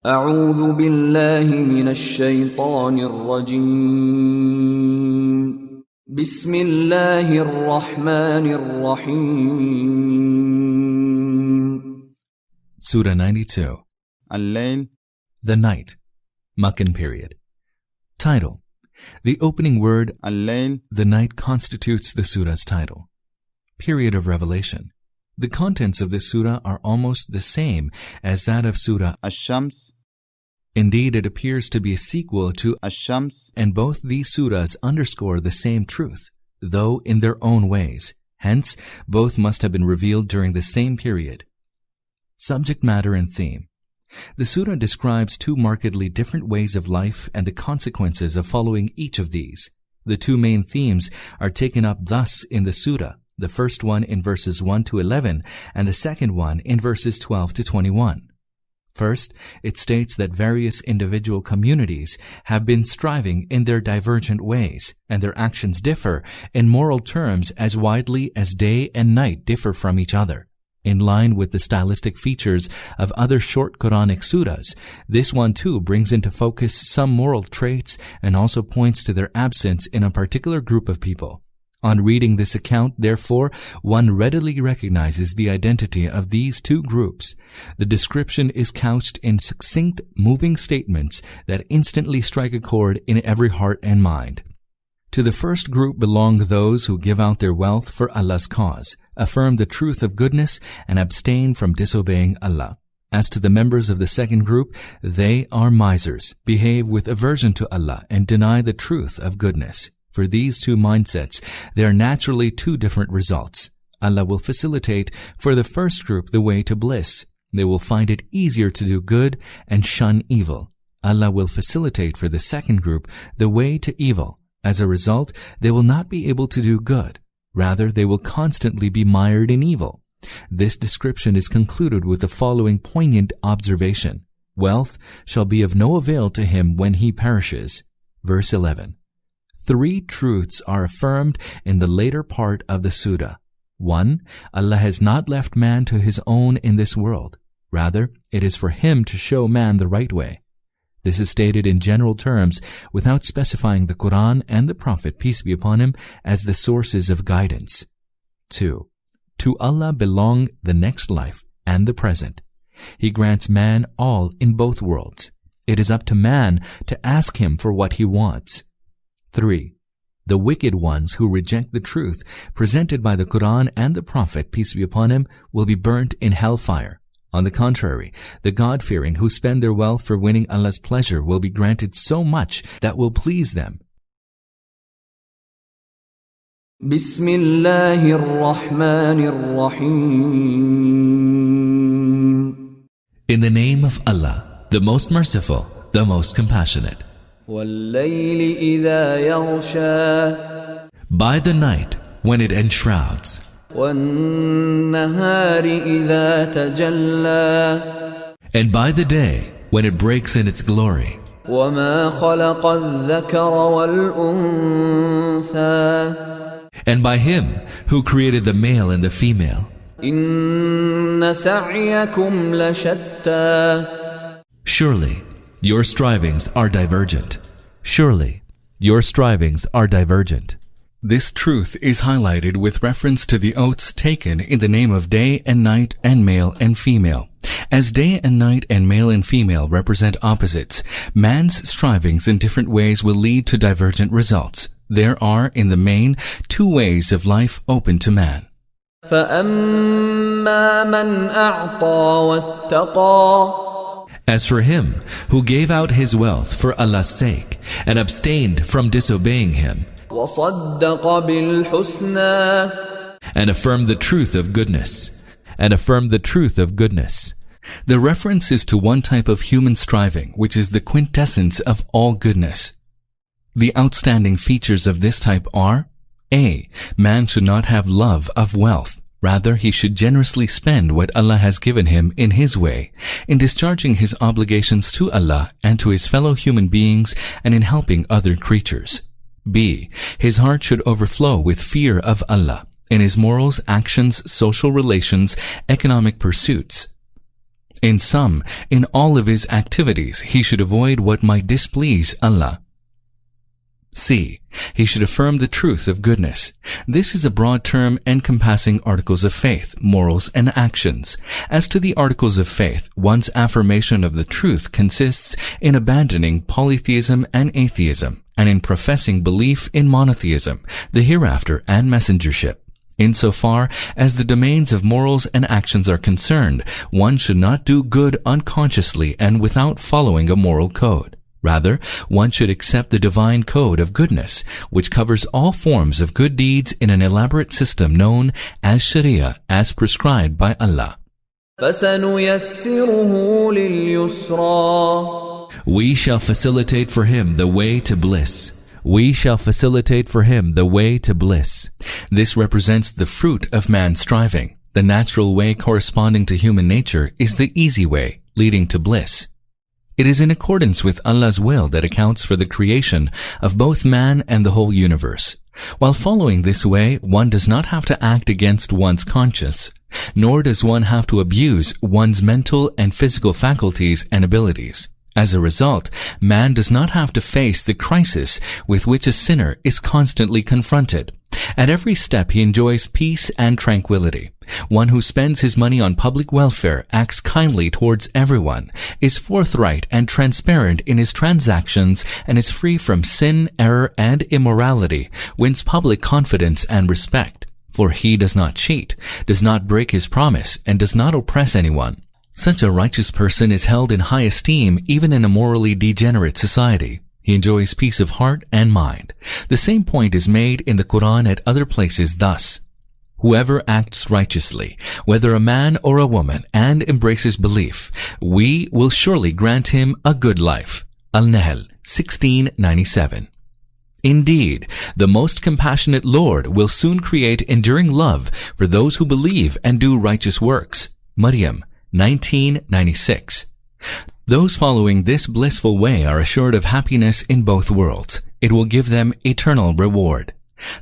أعوذ بالله من الشيطان الرجيم بسم الله الرحمن الرحيم Surah 92 Layl, The Night, Meccan period. Title. The opening word, Layl, the night, constitutes the surah's title. Period of revelation. The contents of this surah are almost the same as that of Surah. Ash-Shams, Indeed, it appears to be a sequel to, Ash-Shams, and both these surahs underscore the same truth, though in their own ways. Hence, both must have been revealed during the same period. Subject matter and theme. The surah describes two markedly different ways of life and the consequences of following each of these. The two main themes are taken up thus in the surah, the first one in verses 1 to 11 and the second one in verses 12 to 21. First, it states that various individual communities have been striving in their divergent ways, and their actions differ in moral terms as widely as day and night differ from each other. In line with the stylistic features of other short Quranic surahs, this one too brings into focus some moral traits and also points to their absence in a particular group of people. On reading this account, therefore, one readily recognizes the identity of these two groups. The description is couched in succinct, moving statements that instantly strike a chord in every heart and mind. To the first group belong those who give out their wealth for Allah's cause, affirm the truth of goodness, and abstain from disobeying Allah. As to the members of the second group, they are misers, behave with aversion to Allah, and deny the truth of goodness. For these two mindsets, there are naturally two different results. Allah will facilitate for the first group the way to bliss. They will find it easier to do good and shun evil. Allah will facilitate for the second group the way to evil. As a result, they will not be able to do good. Rather, they will constantly be mired in evil. This description is concluded with the following poignant observation. Wealth shall be of no avail to him when he perishes. Verse 11. Three truths are affirmed in the later part of the surah. 1. Allah has not left man to his own in this world. Rather, it is for him to show man the right way. This is stated in general terms without specifying the Quran and the Prophet, peace be upon him, as the sources of guidance. 2. To Allah belong the next life and the present. He grants man all in both worlds. It is up to man to ask him for what he wants. 3. The wicked ones who reject the truth presented by the Quran and the Prophet, peace be upon him, will be burnt in hellfire. On the contrary, the God-fearing who spend their wealth for winning Allah's pleasure will be granted so much that will please them. Bismillahir Rahmanir Rahim. In the name of Allah, the most merciful, the most compassionate. وَاللَّيْلِ إِذَا يَغْشَى. By the night when it enshrouds. وَالنَّهَارِ إِذَا تَجَلَّى. And by the day when it breaks in its glory. وَمَا خَلَقَ الذَّكَرَ وَالْأُنثَى. And by him who created the male and the female. إِنَّ سَعْيَكُمْ لَشَتَّى. Surely your strivings are divergent. Surely your strivings are divergent. This truth is highlighted with reference to the oaths taken in the name of day and night and male and female. As day and night and male and female represent opposites, man's strivings in different ways will lead to divergent results. There are, in the main, two ways of life open to man. فَأَمَّا مَنْ أَعْطَى وَاتَّقَى. As for him who gave out his wealth for Allah's sake and abstained from disobeying him, وَصَدَّقَ بِالْحُسْنَى. and affirmed the truth of goodness, The reference is to one type of human striving, which is the quintessence of all goodness. The outstanding features of this type are: A. Man should not have love of wealth. Rather, he should generously spend what Allah has given him in his way, in discharging his obligations to Allah and to his fellow human beings and in helping other creatures. B. His heart should overflow with fear of Allah in his morals, actions, social relations, economic pursuits. In sum, in all of his activities, he should avoid what might displease Allah. C. He should affirm the truth of goodness. This is a broad term encompassing articles of faith, morals, and actions. As to the articles of faith, one's affirmation of the truth consists in abandoning polytheism and atheism, and in professing belief in monotheism, the hereafter, and messengership. Insofar as the domains of morals and actions are concerned, one should not do good unconsciously and without following a moral code. Rather, one should accept the divine code of goodness, which covers all forms of good deeds in an elaborate system known as Sharia, as prescribed by Allah. فَسَنُيَسِّرُهُ لِلْيُسْرَى. We shall facilitate for him the way to bliss. We shall facilitate for him the way to bliss. This represents the fruit of man's striving. The natural way corresponding to human nature is the easy way, leading to bliss. It is in accordance with Allah's will that accounts for the creation of both man and the whole universe. While following this way, one does not have to act against one's conscience, nor does one have to abuse one's mental and physical faculties and abilities. As a result, man does not have to face the crisis with which a sinner is constantly confronted. At every step he enjoys peace and tranquility. One who spends his money on public welfare, acts kindly towards everyone, is forthright and transparent in his transactions, and is free from sin, error, and immorality, wins public confidence and respect. For he does not cheat, does not break his promise, and does not oppress anyone. Such a righteous person is held in high esteem even in a morally degenerate society. He enjoys peace of heart and mind. The same point is made in the Quran at other places thus: whoever acts righteously, whether a man or a woman, and embraces belief, we will surely grant him a good life. Al-Nahl 1697. Indeed, the most compassionate Lord will soon create enduring love for those who believe and do righteous works. Maryam 1996. Those following this blissful way are assured of happiness in both worlds. It will give them eternal reward.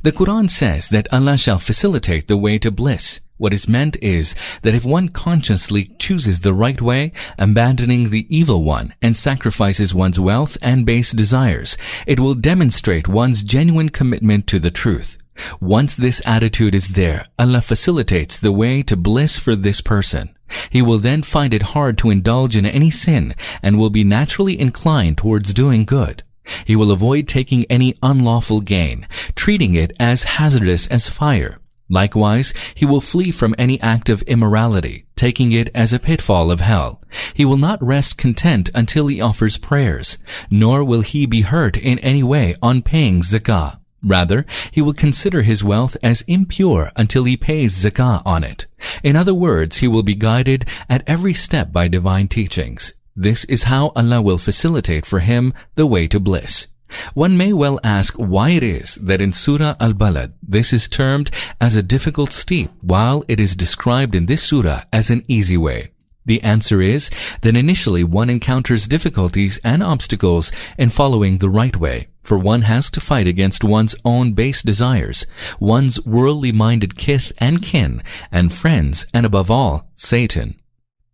The Quran says that Allah shall facilitate the way to bliss. What is meant is that if one consciously chooses the right way, abandoning the evil one, and sacrifices one's wealth and base desires, it will demonstrate one's genuine commitment to the truth. Once this attitude is there, Allah facilitates the way to bliss for this person. He will then find it hard to indulge in any sin and will be naturally inclined towards doing good. He will avoid taking any unlawful gain, treating it as hazardous as fire. Likewise, he will flee from any act of immorality, taking it as a pitfall of hell. He will not rest content until he offers prayers, nor will he be hurt in any way on paying zakah. Rather, he will consider his wealth as impure until he pays zakah on it. In other words, he will be guided at every step by divine teachings. This is how Allah will facilitate for him the way to bliss. One may well ask why it is that in Surah Al-Balad this is termed as a difficult steep while it is described in this surah as an easy way. The answer is that initially one encounters difficulties and obstacles in following the right way, for one has to fight against one's own base desires, one's worldly-minded kith and kin, and friends, and above all, Satan.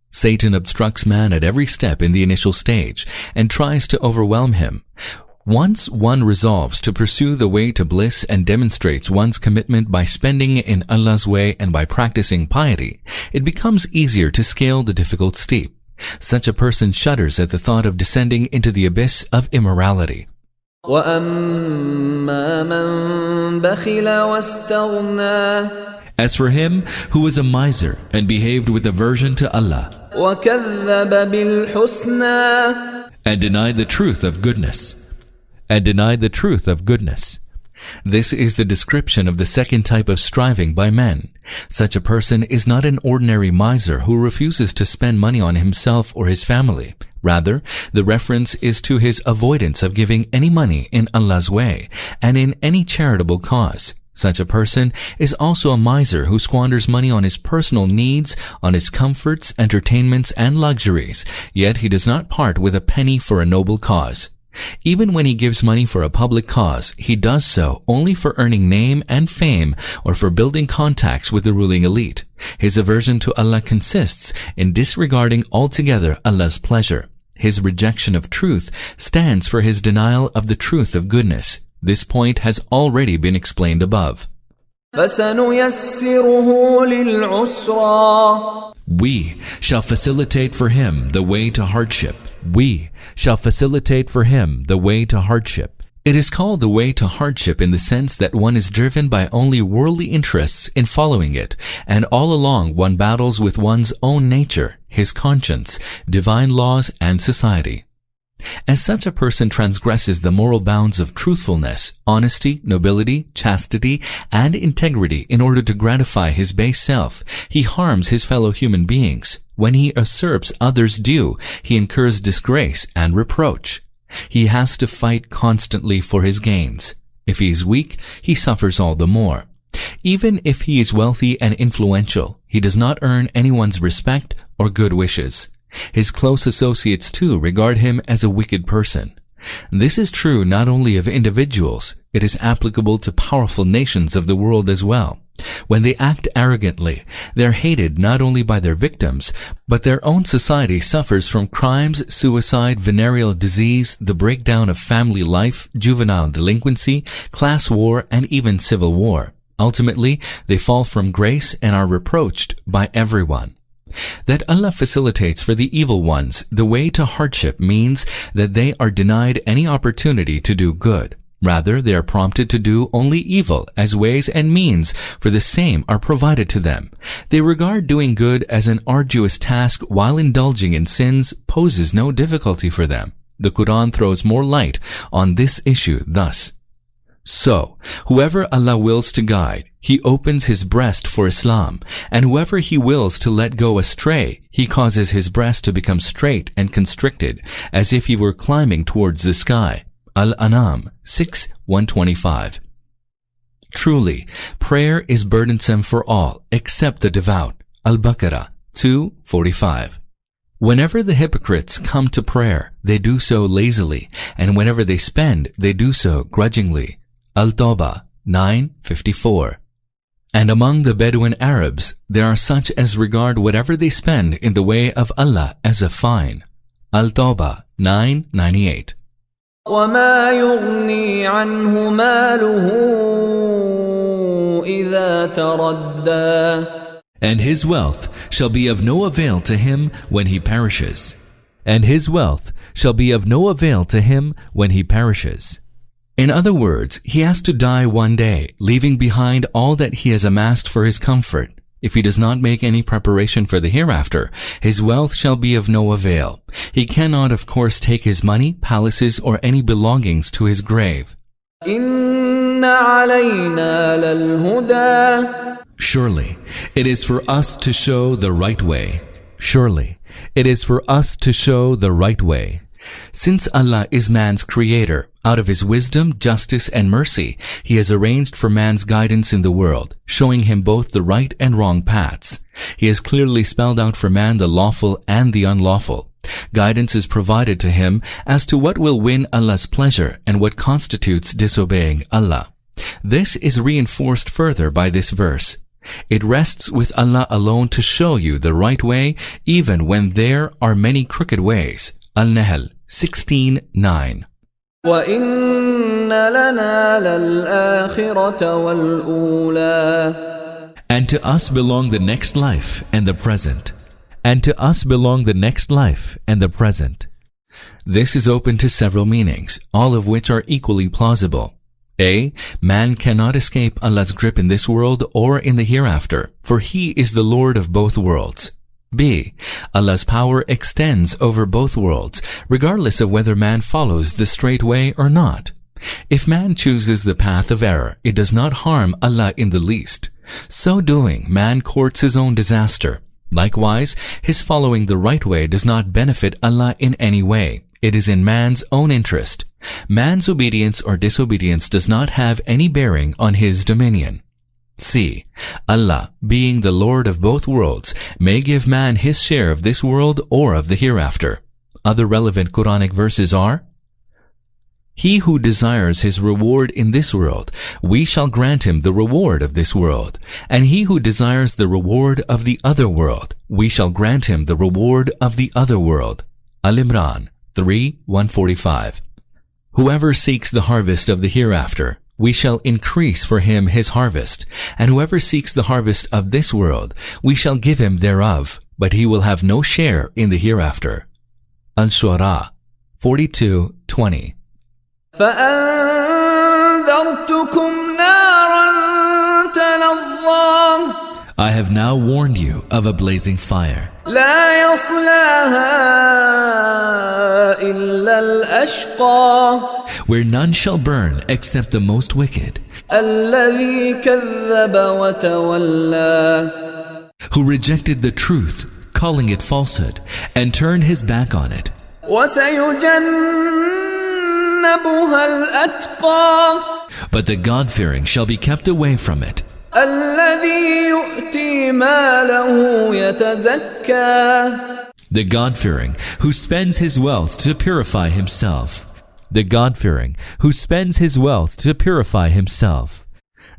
Satan obstructs man at every step in the initial stage and tries to overwhelm him. Once one resolves to pursue the way to bliss and demonstrates one's commitment by spending in Allah's way and by practicing piety, it becomes easier to scale the difficult steep. Such a person shudders at the thought of descending into the abyss of immorality. وَأَمَّا مَن بَخِلَ وَاسْتَغْنَى. As for him who was a miser and behaved with aversion to Allah, وَكَذَّبَ بِالْحُسْنَى. and denied the truth of goodness, This is the description of the second type of striving by men. Such a person is not an ordinary miser who refuses to spend money on himself or his family. Rather, the reference is to his avoidance of giving any money in Allah's way and in any charitable cause. Such a person is also a miser who squanders money on his personal needs, on his comforts, entertainments, and luxuries, yet he does not part with a penny for a noble cause. Even when he gives money for a public cause, he does so only for earning name and fame or for building contacts with the ruling elite. His aversion to Allah consists in disregarding altogether Allah's pleasure. His rejection of truth stands for his denial of the truth of goodness. This point has already been explained above. فَسَنُيَسِّرُهُ لِلْعُسْرَى. We shall facilitate for him the way to hardship. We shall facilitate for him the way to hardship. It is called the way to hardship in the sense that one is driven by only worldly interests in following it, and all along one battles with one's own nature, his conscience, divine laws, and society. As such a person transgresses the moral bounds of truthfulness, honesty, nobility, chastity, and integrity in order to gratify his base self, he harms his fellow human beings. When he usurps others' due, he incurs disgrace and reproach. He has to fight constantly for his gains. If he is weak, he suffers all the more. Even if he is wealthy and influential, he does not earn anyone's respect or good wishes. His close associates too regard him as a wicked person. This is true not only of individuals, it is applicable to powerful nations of the world as well. When they act arrogantly, they are hated not only by their victims, but their own society suffers from crimes, suicide, venereal disease, the breakdown of family life, juvenile delinquency, class war, and even civil war. Ultimately, they fall from grace and are reproached by everyone. That Allah facilitates for the evil ones the way to hardship means that they are denied any opportunity to do good. Rather, they are prompted to do only evil, as ways and means for the same are provided to them. They regard doing good as an arduous task, while indulging in sins poses no difficulty for them. The Quran throws more light on this issue thus. So, whoever Allah wills to guide, He opens his breast for Islam, and whoever He wills to let go astray, He causes his breast to become straight and constricted, as if he were climbing towards the sky. Al-An'am 6:125. Truly, prayer is burdensome for all except the devout. Al-Baqarah 2:45. Whenever the hypocrites come to prayer, they do so lazily, and whenever they spend, they do so grudgingly. Al-Tawbah 9:54. And among the Bedouin Arabs, there are such as regard whatever they spend in the way of Allah as a fine. Al-Tawbah 9:98. وَمَا يُغْنِي عَنْهُ مَالُهُ إِذَا تَرَدَّى. And his wealth shall be of no avail to him when he perishes. And his wealth shall be of no avail to him when he perishes. In other words, he has to die one day, leaving behind all that he has amassed for his comfort. If he does not make any preparation for the hereafter, his wealth shall be of no avail. He cannot, of course, take his money, palaces, or any belongings to his grave. إِنَّ عَلَيْنَا لَلْهُدَى. Surely, it is for us to show the right way. Surely, it is for us to show the right way. Since Allah is man's creator, out of his wisdom, justice, and mercy, he has arranged for man's guidance in the world, showing him both the right and wrong paths. He has clearly spelled out for man the lawful and the unlawful. Guidance is provided to him as to what will win Allah's pleasure and what constitutes disobeying Allah. This is reinforced further by this verse. It rests with Allah alone to show you the right way, even when there are many crooked ways. Al-Nahl 16:9. وَإِنَّ لَنَا لَلْآخِرَةَ وَالْأُولَى. And to us belong the next life and the present. And to us belong the next life and the present. This is open to several meanings, all of which are equally plausible. A. Man cannot escape Allah's grip in this world or in the hereafter, for He is the Lord of both worlds. B. Allah's power extends over both worlds, regardless of whether man follows the straight way or not. If man chooses the path of error, it does not harm Allah in the least. So doing, man courts his own disaster. Likewise, his following the right way does not benefit Allah in any way. It is in man's own interest. Man's obedience or disobedience does not have any bearing on his dominion. C. Allah, being the Lord of both worlds, may give man his share of this world or of the hereafter. Other relevant Quranic verses are He who desires his reward in this world, we shall grant him the reward of this world. And he who desires the reward of the other world, we shall grant him the reward of the other world. Al-Imran 3:145. Whoever seeks the harvest of the hereafter, we shall increase for him his harvest. And whoever seeks the harvest of this world, we shall give him thereof, but he will have no share in the hereafter. Al-Surah 42:20. فأنذرتكم نارا تلظى I have now warned you of a blazing fire. لا يصلاها إلا الأشقى Where none shall burn except the most wicked, الذي كذب وتولى who rejected the truth, calling it falsehood, and turned his back on it. وسيجنبها الأتقى But the God-fearing shall be kept away from it, الذي يؤتي ماله يتزكى the God-fearing who spends his wealth to purify himself. The God-fearing who spends his wealth to purify himself.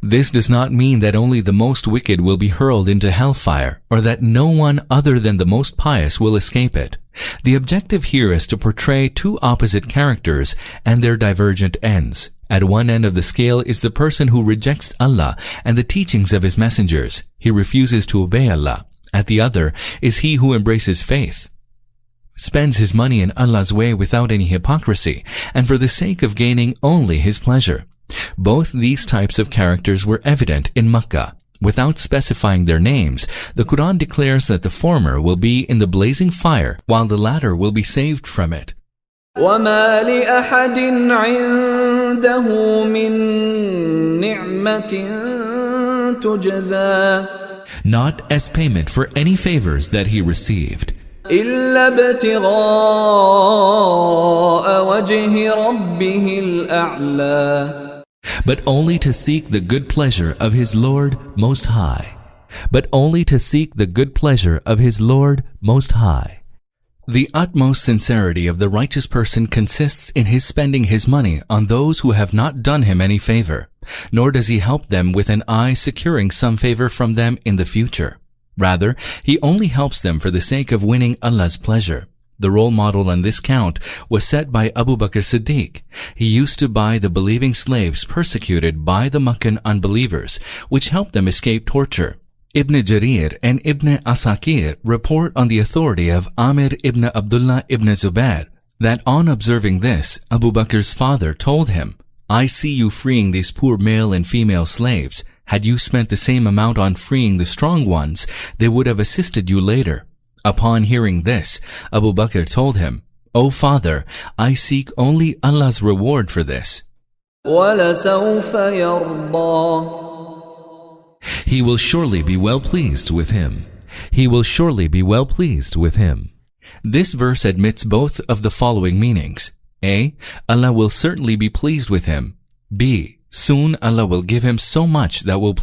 This does not mean that only the most wicked will be hurled into hellfire, or that no one other than the most pious will escape it. The objective here is to portray two opposite characters and their divergent ends. At one end of the scale is the person who rejects Allah and the teachings of his messengers. He refuses to obey Allah. At the other is he who embraces faith, spends his money in Allah's way without any hypocrisy, and for the sake of gaining only his pleasure. Both these types of characters were evident in Makkah. Without specifying their names, the Quran declares that the former will be in the blazing fire, while the latter will be saved from it. وما لأحد عنده من نعمة تجزى Not as payment for any favors that he received, إلا ابتغاء وجه ربه الأعلى but only to seek the good pleasure of his Lord Most High. But only to seek the good pleasure of his Lord Most High. The utmost sincerity of the righteous person consists in his spending his money on those who have not done him any favor, nor does he help them with an eye securing some favor from them in the future. Rather, he only helps them for the sake of winning Allah's pleasure. The role model on this count was set by Abu Bakr Siddiq. He used to buy the believing slaves persecuted by the Meccan unbelievers, which helped them escape torture. Ibn Jarir and Ibn Asakir report on the authority of Amir ibn Abdullah ibn Zubair that on observing this, Abu Bakr's father told him, I see you freeing these poor male and female slaves. Had you spent the same amount on freeing the strong ones, they would have assisted you later. Upon hearing this, Abu Bakr told him, O father, I seek only Allah's reward for this. وَلَسَوْفَ يَرْضَى He will surely be well pleased with him. He will surely be well pleased with him. This verse admits both of the following meanings. A. Allah will certainly be pleased with him. B. Soon Allah will give him so much that will please